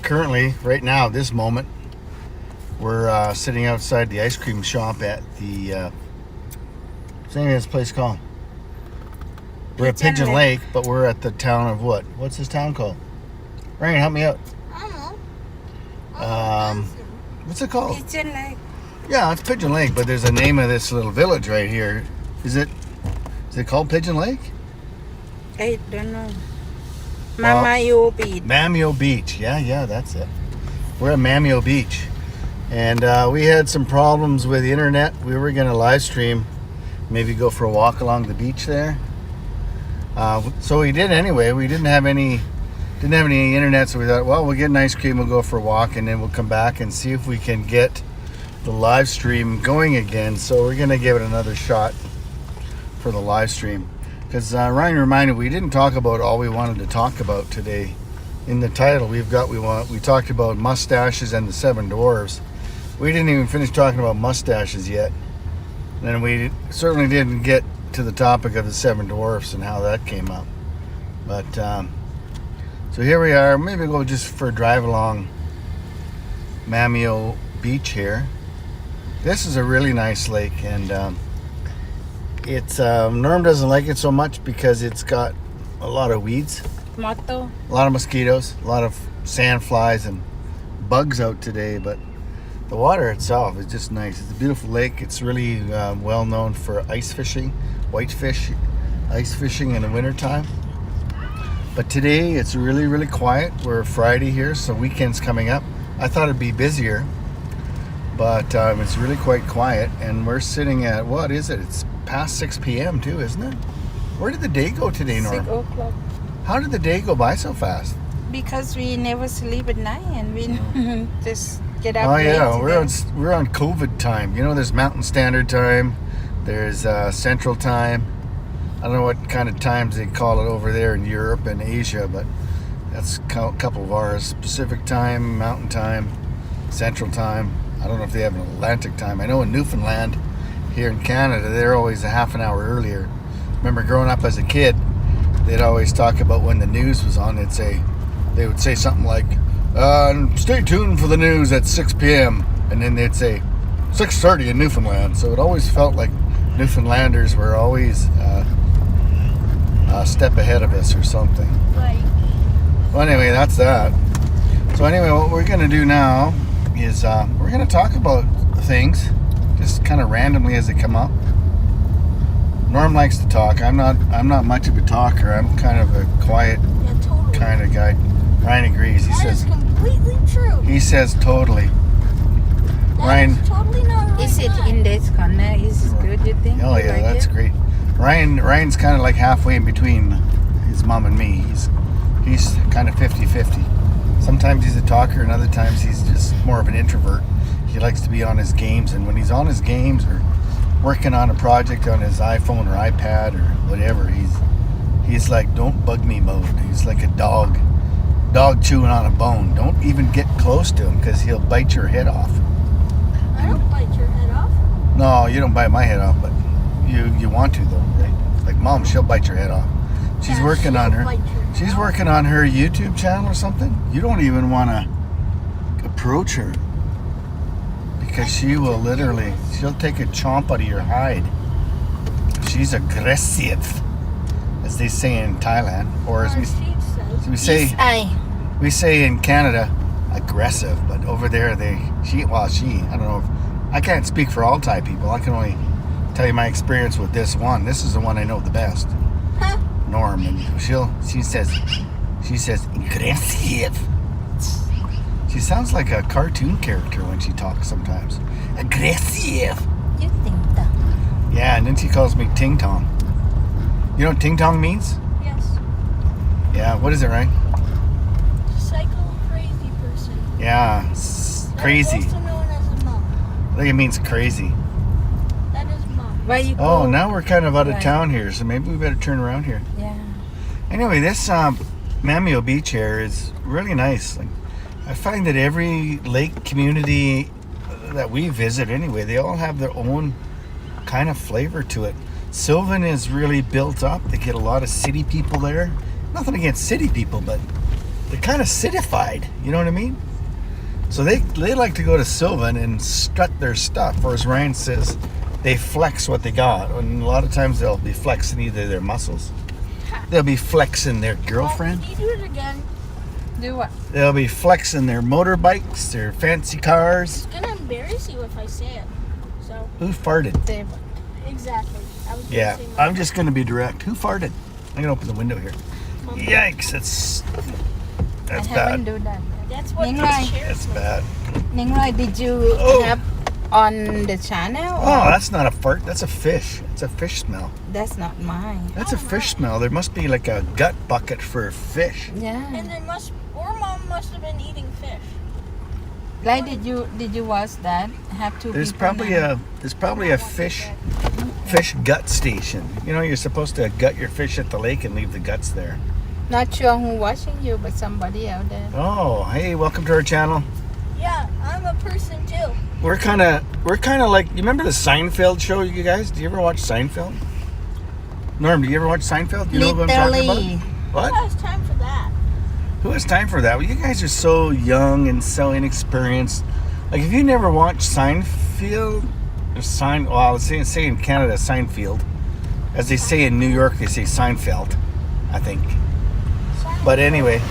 currently, right now, this moment, we're sitting outside the ice cream shop at the what's the name of this place called? We're at Pigeon Lake, but we're at the town of what? What's this town called? Ryan, help me out. I don't know. What's it called? Pigeon Lake. Yeah, it's Pigeon Lake, but there's a name of this little village right here. Is it called Pigeon Lake? I don't know. Mamio Beach. Mamio Beach. Yeah, that's it. We're at Mamio Beach. And we had some problems with the internet. We were going to live stream, maybe go for a walk along the beach there. So we did anyway. We didn't have any internet, so we thought, well, we'll get an ice cream, we'll go for a walk, and then we'll come back and see if we can get the live stream going again. So we're going to give it another shot for the live stream. Because Ryan reminded we didn't talk about all we wanted to talk about today. In the title, we talked about mustaches and the 7 dwarves. We didn't even finish talking about mustaches yet. And we certainly didn't get to the topic of the 7 dwarfs and how that came up. But so here we are. Maybe we'll go just for a drive along Mamio Beach here. This is a really nice lake, and it's Norm doesn't like it so much because it's got a lot of weeds, a lot of mosquitoes, a lot of sand flies and bugs out today. But the water itself is just nice. It's a beautiful lake. It's really well known for ice fishing, whitefish ice fishing in the wintertime. But today it's really quiet. We're Friday here, so weekend's coming up. I thought it'd be busier, but it's really quite quiet. And we're sitting at, what is it? It's past 6 p.m. too, isn't it? Where did the day go today, Norm? 6 o'clock. How did the day go by so fast? Because we never sleep at night and we just get up. Oh yeah, late we're on COVID time. You know, there's Mountain Standard Time, there's Central Time. I don't know what kind of times they call it over there in Europe and Asia, but that's a couple of ours. Pacific Time, Mountain Time, Central Time. I don't know if they have an Atlantic Time. I know in Newfoundland, here in Canada, they're always a half an hour earlier. Remember growing up as a kid, they'd always talk about when the news was on. They would say something like, stay tuned for the news at 6 p.m. And then they'd say 6:30 in Newfoundland. So it always felt like Newfoundlanders were always a step ahead of us or something. Right. Well, anyway, that's that. So anyway, what we're going to do now is we're going to talk about things just kind of randomly as they come up. Norm likes to talk. I'm not much of a talker. I'm kind of a quiet kind of guy. Ryan agrees. He says is completely true. He says totally. Ryan, is totally not right. Is it in this corner? Is it good, you think? Oh yeah, that's great. Ryan's kind of like halfway in between his mom and me. He's kind of 50-50. Sometimes he's a talker, and other times he's just more of an introvert. He likes to be on his games, and when he's on his games or working on a project on his iPhone or iPad or whatever, he's like, don't bug me mode. He's like a dog chewing on a bone. Don't even get close to him because he'll bite your head off. I don't bite your head off. No, you don't bite my head off, but you want to though, right? Like Mom, she'll bite your head off. She's working on her YouTube channel or something. You don't even want to approach her because she'll take a chomp out of your hide. She's aggressive, as they say in Thailand, or as we say in Canada, aggressive. But over there, I don't know. I can't speak for all Thai people. I can only tell you my experience with this one. This is the one I know the best. Huh? Norm, and she says aggressive. She sounds like a cartoon character when she talks sometimes. Aggressive. You think that? Yeah, and then she calls me Ting Tong. You know what Ting Tong means? Yes. Yeah, what is it, right? Psycho crazy person. Yeah, crazy. Also known as a mom. I think it means crazy. That is mom. Where you go? Oh, now we're kind of out of town here, so maybe we better turn around here. Yeah. Anyway, this Mamio Beach here is really nice. Like, I find that every lake community that we visit anyway, they all have their own kind of flavor to it. Sylvan is really built up. They get a lot of city people there. Nothing against city people, but they're kind of citified. You know what I mean? So they like to go to Sylvan and strut their stuff, or as Ryan says, they flex what they got. And a lot of times they'll be flexing either their muscles, they'll be flexing their girlfriend. Can you do it again? Do what? They'll be flexing their motorbikes, their fancy cars. It's gonna embarrass you if I say it. So Who farted? David. exactly. I was gonna Yeah, say my I'm just going to be direct. Who farted? I'm going to open the window here. mom. Yikes, that's I haven't bad. do that. That's what Ning the Rai. chair That's smells. bad. Ningrai, did you Oh. have on the channel? Oh, or- that's not a fart. That's a fish. It's a fish smell. That's not mine. That's a fish smell. There must be like a gut bucket for fish. Yeah. And there mom must have been eating fish. Like, did you watch that? Have two There's people probably now. a fish gut station. You know, you're supposed to gut your fish at the lake and leave the guts there. Not sure who watching you, but somebody out there. Oh, hey, welcome to our channel. Yeah, I'm a person too. We're kind of like, you remember the Seinfeld show, you guys? Do you ever watch Seinfeld? Norm, do you ever watch Seinfeld? You know what I'm talking Literally. about? Who What? has time for that? Who has time for that? Well, you guys are so young and so inexperienced. Like, if you never watched Seinfeld, or let's say in Canada, Seinfeld. As they say in New York, they say Seinfeld, I think. But anyway,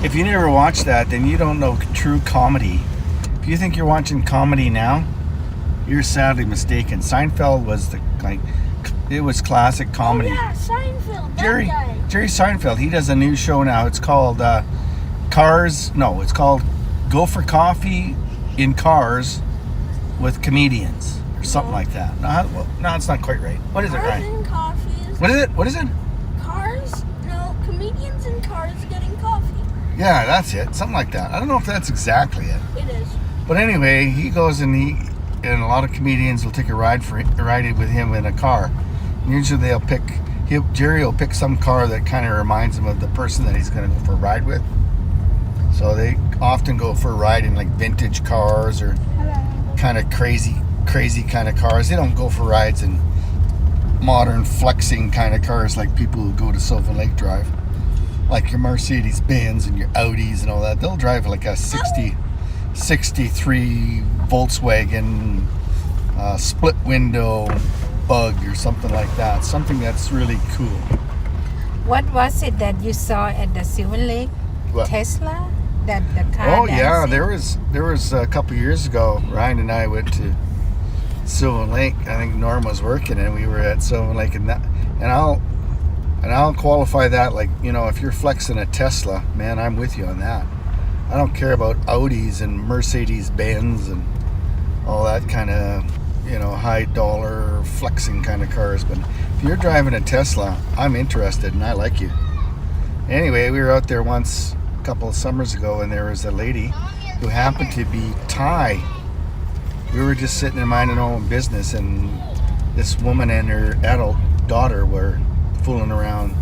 if you never watched that, then you don't know true comedy. If you think you're watching comedy now, you're sadly mistaken. Seinfeld was it was classic comedy. Oh yeah, Seinfeld. That Jerry guy. Seinfeld, he does a new show now. It's called it's called Go for Coffee in Cars with Comedians or something like that. No, it's not quite right. What is it, Cars Ryan? and coffees. What is it? What is it? Cars? No, comedians in cars getting coffee. Yeah, that's it. Something like that. I don't know if that's exactly it. It is. But anyway, he goes and a lot of comedians will take a ride with him in a car. And usually Jerry will pick some car that kind of reminds him of the person that he's going to go for a ride with. So they often go for a ride in like vintage cars or kind of crazy kind of cars. They don't go for rides in modern flexing kind of cars like people who go to Sylvan Lake drive. Like your Mercedes-Benz and your Audis and all that. They'll drive like a 63 Volkswagen split window Bug or something like that. Something that's really cool. What was it that you saw at the Silver Lake? What? Tesla? That the car Oh yeah, dancing? there was a couple years ago. Ryan and I went to Sylvan Lake. I think Norm was working, and we were at Sylvan Lake, and I'll qualify that like, you know, if you're flexing a Tesla, man, I'm with you on that. I don't care about Audis and Mercedes-Benz and all that kind of, you know, high dollar flexing kind of cars, but if you're driving a Tesla, I'm interested and I like you. Anyway, we were out there once a couple of summers ago, and there was a lady who happened to be Thai. We were just sitting there minding our own business, and this woman and her adult daughter were fooling around.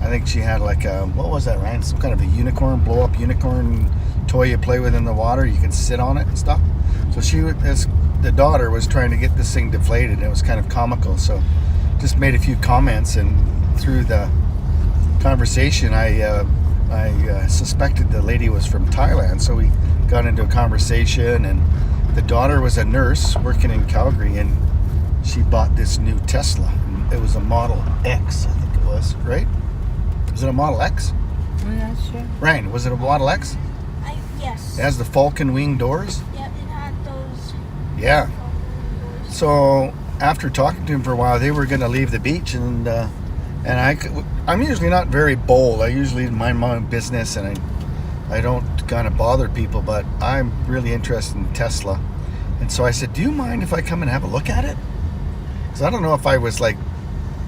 I think she had like a, what was that, Ryan? Some kind of a unicorn, blow up unicorn toy you play with in the water. You can sit on it and stuff. So the daughter was trying to get this thing deflated. It was kind of comical. So just made a few comments, and through the conversation, I suspected the lady was from Thailand. So we got into a conversation, and the daughter was a nurse working in Calgary, and she bought this new Tesla. It was a Model X, I think it was, right? Was it a Model X? I'm not sure. Ryan, was it a Model X? Yes. It has the Falcon wing doors? Yeah, it had those. Yeah. So after talking to him for a while, they were going to leave the beach, and I'm usually not very bold. I usually mind my own business, and I don't kind of bother people, but I'm really interested in Tesla. And so I said, do you mind if I come and have a look at it? Because I don't know if I was like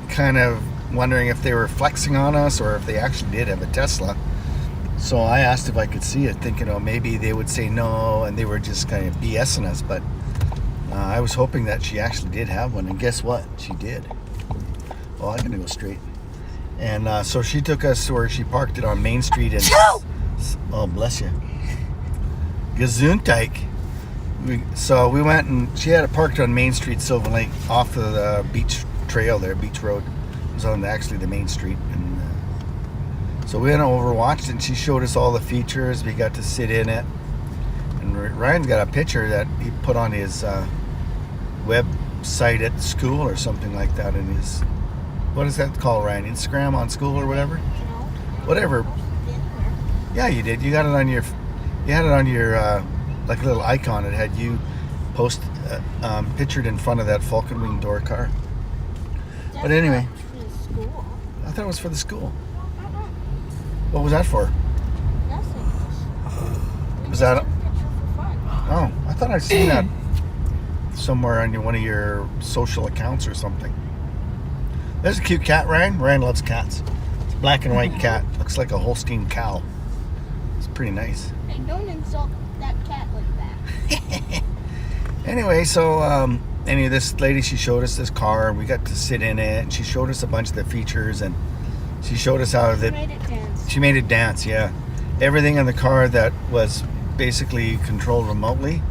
kind of wondering if they were flexing on us or if they actually did have a Tesla. So I asked if I could see it, thinking, oh, maybe they would say no, and they were just kind of BSing us. But I was hoping that she actually did have one, and guess what? She did. Oh, I'm gonna go straight. And so she took us to where she parked it on Main Street. And oh, bless you. Gesundheit. So we went, and she had it parked on Main Street, Sylvan Lake, off of the beach trail there, beach road. It was on actually the main street. And So we went over, watched it, and she showed us all the features. We got to sit in it. And Ryan's got a picture that he put on his website at school or something like that in his, what is that called, Ryan? Instagram on school or whatever? Whatever. Yeah, you did. You got it on your, you had it on your, like a little icon. It had you pictured in front of that Falcon Wing door car. But anyway, I thought it was for the school. What was that for? Was that? Oh, I thought I'd seen that somewhere on one of your social accounts or something. There's a cute cat, Ryan. Ryan loves cats. It's a black and white cat. Looks like a Holstein cow. It's pretty nice. Hey, don't insult that cat like that. Anyway, so this lady, she showed us this car, and we got to sit in it, and she showed us a bunch of the features, and she showed us how that Made it dance. she made it dance. Yeah, everything in the car that was basically controlled remotely,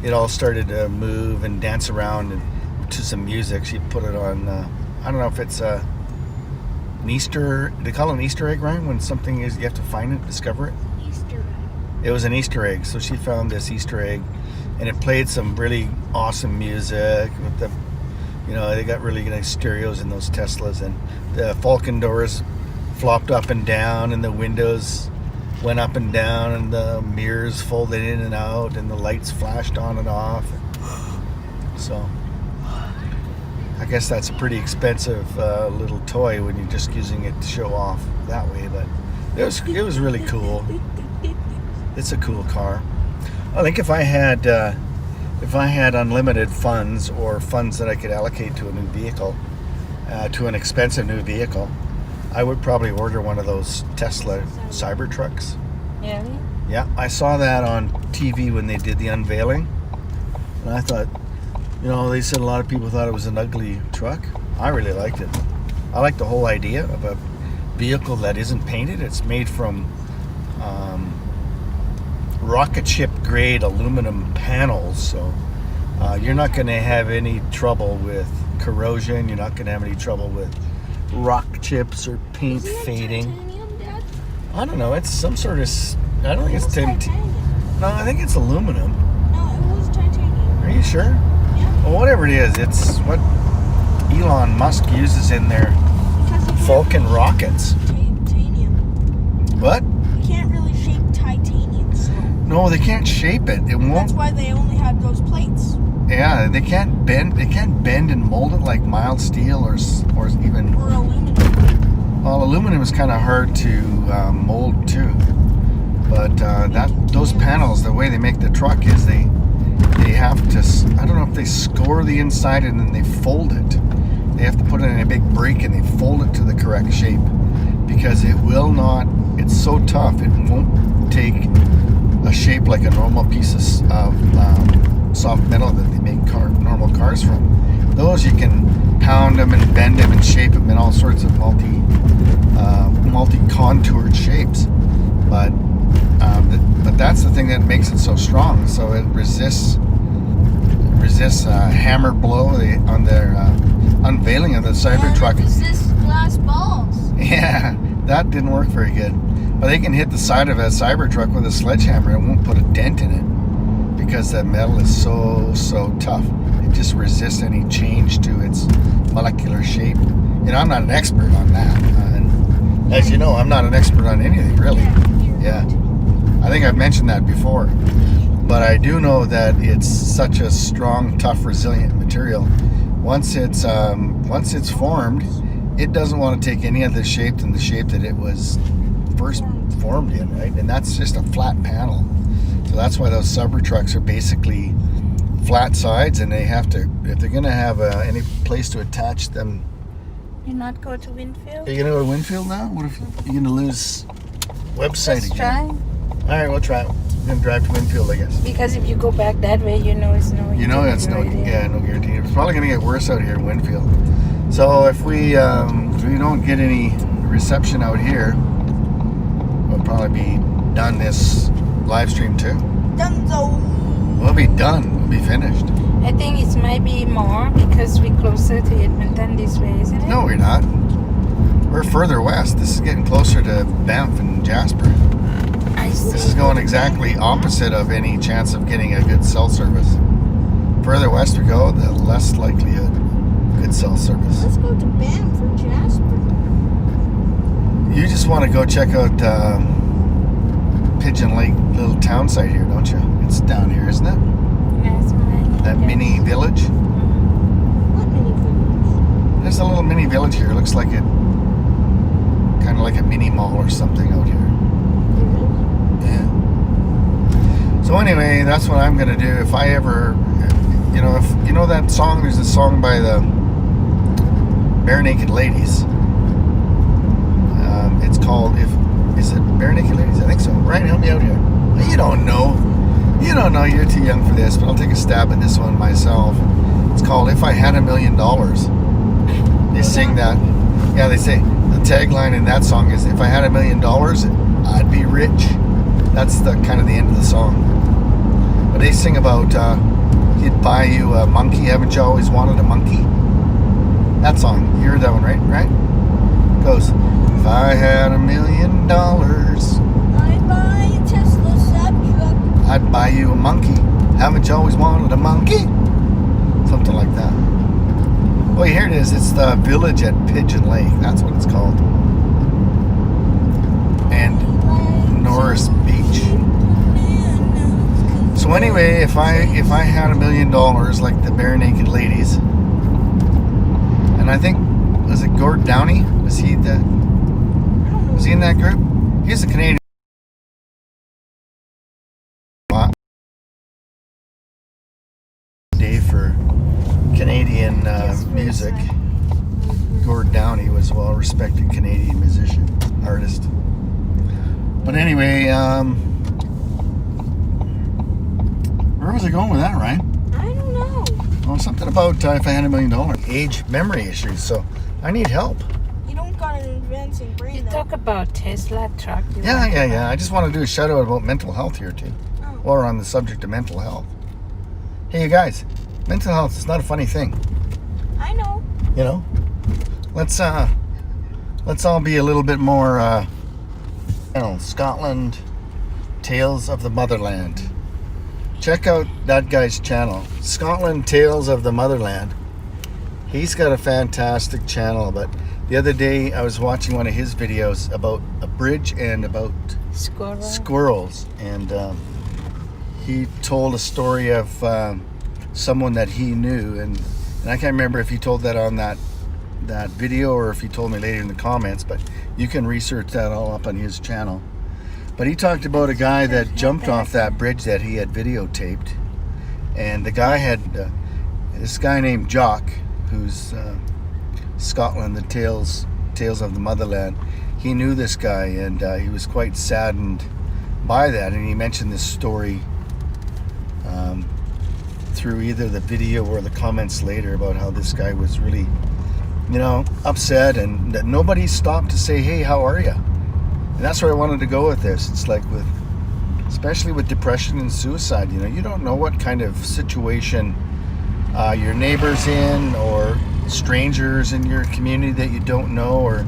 it all started to move and dance around and to some music. She put it on. I don't know if it's an Easter. They call it an Easter egg, Ryan, when something is you have to find it, discover it. Easter egg. It was an Easter egg, so she found this Easter egg, and it played some really awesome music with the, they got really nice stereos in those Teslas, and the Falcon doors flopped up and down, and the windows went up and down, and the mirrors folded in and out, and the lights flashed on and off. So I guess that's a pretty expensive little toy when you're just using it to show off that way, but it was really cool. It's a cool car. I think if I had unlimited funds, or funds that I could allocate to a new vehicle, to an expensive new vehicle, I would probably order one of those Tesla Cybertrucks. Really? Yeah, I saw that on TV when they did the unveiling, and I thought, they said a lot of people thought it was an ugly truck. I really liked it. I like the whole idea of a vehicle that isn't painted. It's made from rocket ship grade aluminum panels, so you're not going to have any trouble with corrosion. You're not going to have any trouble with rock chips or paint fading. Titanium, Dad? I don't know. It's some sort of. I don't think it's titanium. No, I think it's aluminum. No, it was titanium. Are you sure? Yeah. Well, whatever it is, it's what Elon Musk uses in their Because you Falcon rockets. titanium. What? You can't really shape titanium, so No, they can't shape it. It that's won't. why they only had those plates. Yeah, they can't bend. They can't bend and mold it like mild steel or even. Or aluminum. Well, aluminum is kind of hard to mold too. But those panels, the way they make the truck is they have to. I don't know if they score the inside and then they fold it. They have to put it in a big break and they fold it to the correct shape, because it will not. It's so tough. It won't take a shape like a normal piece of soft metal that they make normal cars from. Those you can pound them and bend them and shape them in all sorts of multi-contoured shapes. But that's the thing that makes it so strong. So it resists hammer blow on their unveiling of the Cybertruck. And it resists glass balls. Yeah, that didn't work very good. But they can hit the side of a Cybertruck with a sledgehammer and it won't put a dent in it, because that metal is so tough. It just resists any change to its molecular shape. I'm not an expert on that. And as you know, I'm not an expert on anything, really. Yeah. I think I've mentioned that before. But I do know that it's such a strong, tough, resilient material. Once it's formed, it doesn't want to take any other shape than the shape that it was first formed in, right? And that's just a flat panel. So that's why those Cybertrucks are basically flat sides, and they have to, if they're going to have any place to attach them. You not go to Winfield? Are you going to go to Winfield now? What if you're going to lose website Let's again? try. All right, we'll try it. We're going to drive to Winfield, I guess. Because if you go back that way, it's no. It's no guarantee. It's probably going to get worse out here in Winfield. So if we don't get any reception out here, we'll probably be done this live stream too. Dunzo. We'll be done. We'll be finished. I think it might be more because we're closer to Edmonton this way, isn't it? No, we're not. We're further west. This is getting closer to Banff and Jasper. I see. This is going exactly opposite of any chance of getting a good cell service. Further west we go, the less likelihood good cell service. Let's go to Banff or Jasper. You just want to go check out Pigeon Lake little town site here, don't you? It's down here, isn't it? That's right. That mini village. What mini village? There's a little mini village here. It looks like it, kind of like a mini mall or something out here. Yeah. So anyway, that's what I'm gonna do if I ever, if you know that song. There's a song by the Bare Naked Ladies. It's called is it Bare Naked Ladies? I think so. Ryan, help me out here. You don't know. You don't know. You're too young for this, but I'll take a stab at this one myself. It's called "If I Had $1 Million." They sing that. Yeah, they say the tagline in that song is, "If I had $1 million, I'd be rich." That's the kind of the end of the song. But they sing about he'd buy you a monkey. Haven't you always wanted a monkey? That song. You heard that one, right? Right? Goes, if I had $1 million, I'd buy a Tesla Cybertruck. I'd buy you a monkey. Haven't you always wanted a monkey? Something like that. Well, here it is. It's the village at Pigeon Lake. That's what it's called. And Norris Beach. So anyway, if I had $1 million like the Bare Naked Ladies, and I think, was it Gord Downey? Was he in that group? He's a Canadian. Day for Canadian music. Gord Downey was a well-respected Canadian musician, artist. But anyway, where was I going with that, Ryan? I don't know. Well, something about if I had $1 million. Age memory issues, so I need help. You don't got an advancing brain. You though. talk about Tesla truck. Yeah. I just want to do a shout out about mental health here too, Oh. while we're on the subject of mental health. Hey, you guys, mental health is not a funny thing. I know. You know, let's all be a little bit more. Scotland, Tales of the Motherland. Check out that guy's channel, Scotland Tales of the Motherland. He's got a fantastic channel, but the other day I was watching one of his videos about a bridge and about squirrels, and he told a story of someone that he knew, and I can't remember if he told that on that video or if he told me later in the comments, but you can research that all up on his channel. But he talked about a guy that jumped off that bridge that he had videotaped, and the guy had this guy named Jock, who's Scotland, the Tales of the Motherland. He knew this guy, and he was quite saddened by that, and he mentioned this story through either the video or the comments later about how this guy was really, upset, and that nobody stopped to say, hey, how are you? And that's where I wanted to go with this. It's like especially with depression and suicide, you don't know what kind of situation your neighbor's in, or strangers in your community that you don't know, or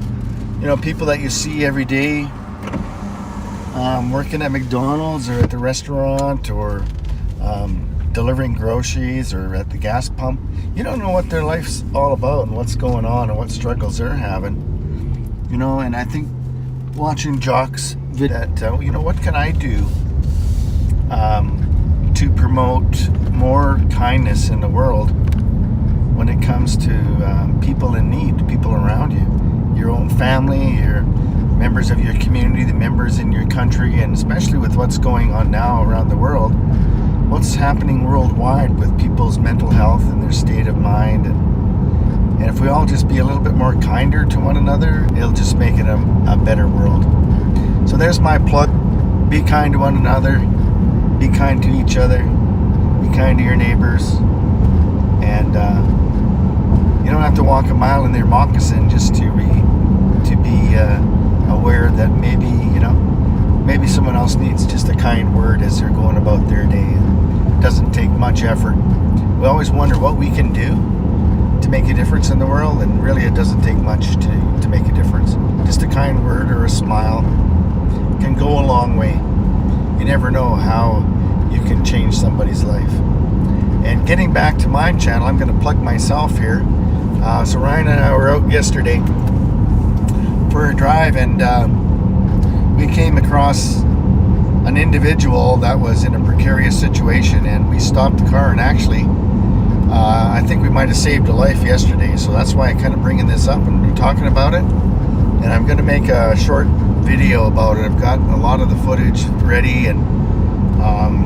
people that you see every day working at McDonald's or at the restaurant, or delivering groceries, or at the gas pump. You don't know what their life's all about and what's going on and what struggles they're having. And I think watching Jock's video, what can I do to promote more kindness in the world when it comes to people in need, people around you, your own family, your members of your community, the members in your country, and especially with what's going on now around the world, what's happening worldwide with people's mental health and their state of mind. And if we all just be a little bit more kinder to one another, it'll just make it a better world. So there's my plug. Be kind to one another. Be kind to each other. Be kind to your neighbors. And you don't have to walk a mile in their moccasin just to be aware that maybe someone else needs just a kind word as they're going about their day. It doesn't take much effort. We always wonder what we can do to make a difference in the world, and really it doesn't take much to make a difference. Just a kind word or a smile can go a long way. You never know how you can change somebody's life. And getting back to my channel, I'm going to plug myself here. So Ryan and I were out yesterday for a drive, and we came across an individual that was in a precarious situation, and we stopped the car, and actually I think we might have saved a life yesterday. So that's why I'm kind of bringing this up and talking about it. And I'm going to make a short video about it. I've got a lot of the footage ready, and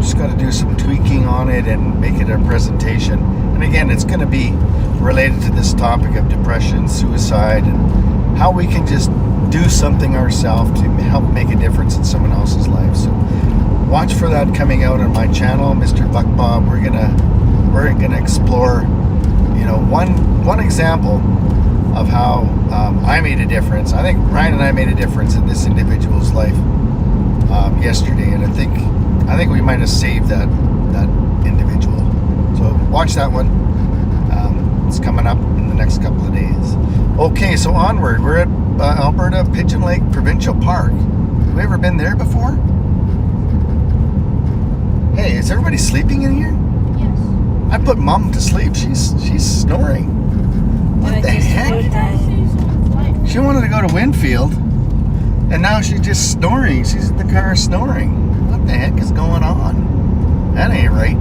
just got to do some tweaking on it and make it a presentation. And again, it's going to be related to this topic of depression, suicide, and how we can just do something ourselves to help make a difference in someone else's life. So watch for that coming out on my channel, Mr. Buck Bob. We're gonna explore, one example of how I made a difference. I think Ryan and I made a difference in this individual's life yesterday, and I think we might have saved that individual. So watch that one. It's coming up in the next couple of days. Okay, so onward. We're at Alberta Pigeon Lake Provincial Park. Have we ever been there before? Hey, is everybody sleeping in here? Yes. I put Mom to sleep. She's snoring. What the heck? She wanted to go to Winfield, and now she's just snoring. She's in the car snoring. What the heck is going on? That ain't right.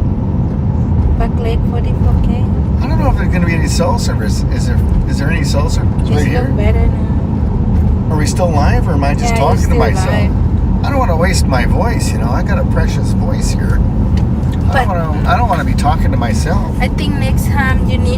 Buck Lake 44K. I don't know if there's going to be any cell service. Is there any cell service Just right here? look better now. Are we still live, or am I just Yeah, talking to you're still myself? live. I don't want to waste my voice. I got a precious voice here. But- I don't want to be talking to myself. I think next time you need